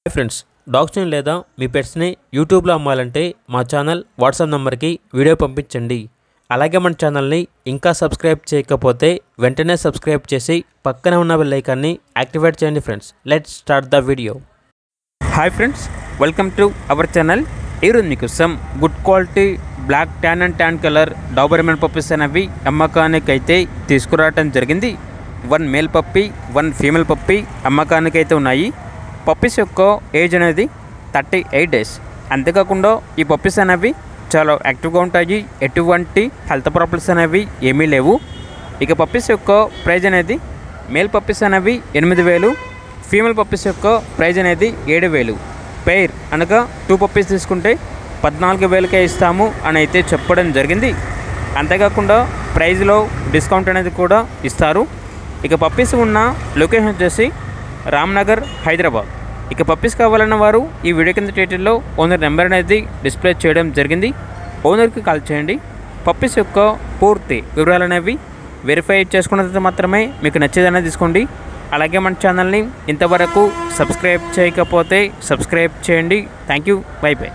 Hi friends, డాగ్స్ని లేదా మీ పెట్స్ని యూట్యూబ్లో అమ్మాలంటే మా ఛానల్ వాట్సాప్ నెంబర్కి వీడియో పంపించండి. అలాగే మన ఛానల్ని ఇంకా సబ్స్క్రైబ్ చేయకపోతే వెంటనే సబ్స్క్రైబ్ చేసి పక్కనే ఉన్న బెల్ ఐకాన్ని యాక్టివేట్ చేయండి. Friends, let's start the video. Hi friends, welcome to our channel. ఈరోజు మీకోసం good quality black tan and tan colour Doberman puppies అనేవి అమ్మకానికి అయితే తీసుకురావడం జరిగింది. 1 మేల్ పప్పీ 1 ఫీమేల్ పప్పీ అమ్మకానికి అయితే ఉన్నాయి. పప్పీస్ యొక్క ఏజ్ అనేది 38 డేస్. అంతేకాకుండా ఈ పప్పీస్ అనేవి చాలా యాక్టివ్గా ఉంటాయి. ఎటువంటి హెల్త్ ప్రాబ్లమ్స్ అనేవి ఏమీ లేవు. ఇక పప్పీస్ యొక్క ప్రైజ్ అనేది మేల్ పప్పీస్ అనేవి 8,000, ఫీమేల్ పప్పీస్ యొక్క ప్రైజ్ అనేది 7,000. పెయిర్ అనగా 2 పప్పీస్ తీసుకుంటే 14,000కే ఇస్తాము అని అయితే చెప్పడం జరిగింది. అంతేకాకుండా ప్రైజ్లో డిస్కౌంట్ అనేది కూడా ఇస్తారు. ఇక పప్పీస్ ఉన్న లొకేషన్ వచ్చేసి రామ్నగర్, హైదరాబాద్. ఇక పప్పీస్ కావాలన్న వారు ఈ వీడియో కింద టైటిల్లో ఓనర్ నెంబర్ అనేది డిస్ప్లే చేయడం జరిగింది. ఓనర్కి కాల్ చేయండి. పప్పీస్ యొక్క పూర్తి వివరాలు అనేవి వెరిఫై చేసుకున్న తర్వాత మాత్రమే మీకు నచ్చేదనే తీసుకోండి. అలాగే మన ఛానల్ని ఇంతవరకు సబ్స్క్రైబ్ చేయకపోతే సబ్స్క్రైబ్ చేయండి. Thank you. By by.